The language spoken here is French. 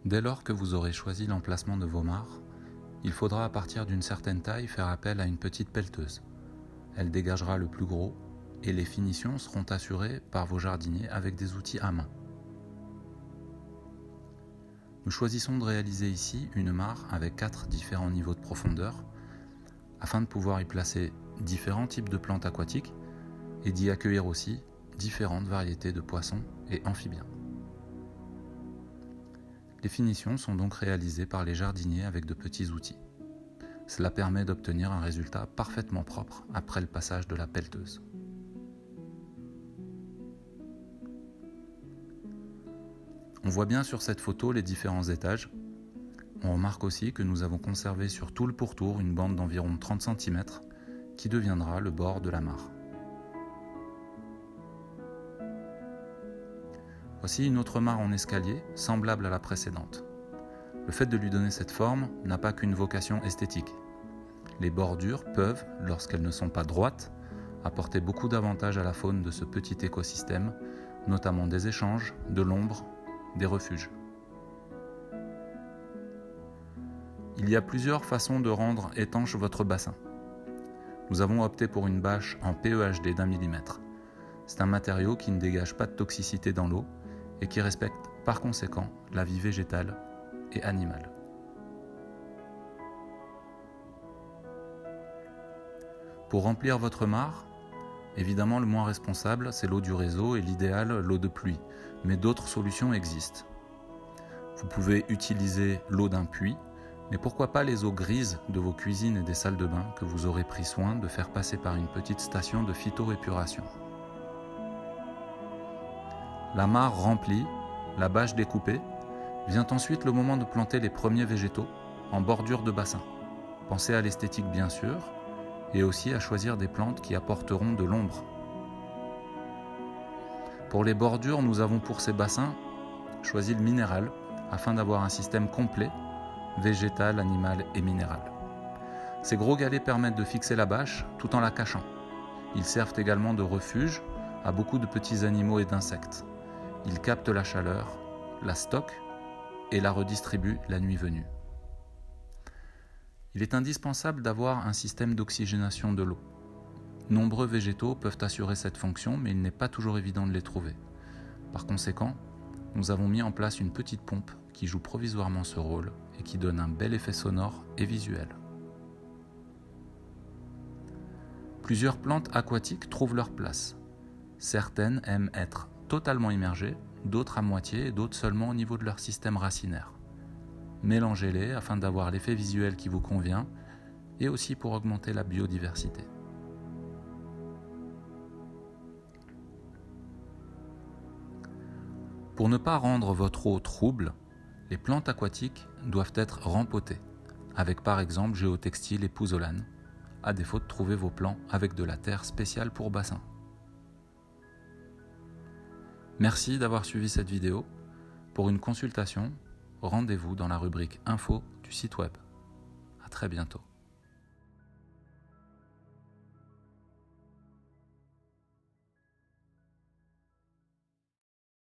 Dès lors que vous aurez choisi l'emplacement de vos mares, il faudra à partir d'une certaine taille faire appel à une petite pelleteuse. Elle dégagera le plus gros et les finitions seront assurées par vos jardiniers avec des outils à main. Nous choisissons de réaliser ici une mare avec 4 différents niveaux de profondeur afin de pouvoir y placer différents types de plantes aquatiques et d'y accueillir aussi différentes variétés de poissons et amphibiens. Les finitions sont donc réalisées par les jardiniers avec de petits outils. Cela permet d'obtenir un résultat parfaitement propre après le passage de la pelleteuse. On voit bien sur cette photo les différents étages. On remarque aussi que nous avons conservé sur tout le pourtour une bande d'environ 30 cm qui deviendra le bord de la mare. Voici une autre mare en escalier, semblable à la précédente. Le fait de lui donner cette forme n'a pas qu'une vocation esthétique. Les bordures peuvent, lorsqu'elles ne sont pas droites, apporter beaucoup d'avantages à la faune de ce petit écosystème, notamment des échanges, de l'ombre, des refuges. Il y a plusieurs façons de rendre étanche votre bassin. Nous avons opté pour une bâche en PEHD d'1 mm. C'est un matériau qui ne dégage pas de toxicité dans l'eau et qui respecte par conséquent la vie végétale et animale. Pour remplir votre mare, évidemment le moins responsable c'est l'eau du réseau et l'idéal l'eau de pluie, mais d'autres solutions existent. Vous pouvez utiliser l'eau d'un puits, mais pourquoi pas les eaux grises de vos cuisines et des salles de bain que vous aurez pris soin de faire passer par une petite station de phytoépuration. La mare remplie, la bâche découpée, vient ensuite le moment de planter les premiers végétaux en bordure de bassin. Pensez à l'esthétique bien sûr, et aussi à choisir des plantes qui apporteront de l'ombre. Pour les bordures, nous avons pour ces bassins choisi le minéral afin d'avoir un système complet, végétal, animal et minéral. Ces gros galets permettent de fixer la bâche tout en la cachant. Ils servent également de refuge à beaucoup de petits animaux et d'insectes. Ils captent la chaleur, la stockent et la redistribuent la nuit venue. Il est indispensable d'avoir un système d'oxygénation de l'eau. Nombreux végétaux peuvent assurer cette fonction, mais il n'est pas toujours évident de les trouver. Par conséquent, nous avons mis en place une petite pompe qui joue provisoirement ce rôle et qui donne un bel effet sonore et visuel. Plusieurs plantes aquatiques trouvent leur place. Certaines aiment être totalement immergées, d'autres à moitié et d'autres seulement au niveau de leur système racinaire. Mélangez-les afin d'avoir l'effet visuel qui vous convient et aussi pour augmenter la biodiversité. Pour ne pas rendre votre eau trouble, les plantes aquatiques doivent être rempotées, avec par exemple géotextile et pouzzolane, à défaut de trouver vos plants avec de la terre spéciale pour bassin. Merci d'avoir suivi cette vidéo. Pour une consultation, rendez-vous dans la rubrique Info du site web. À très bientôt.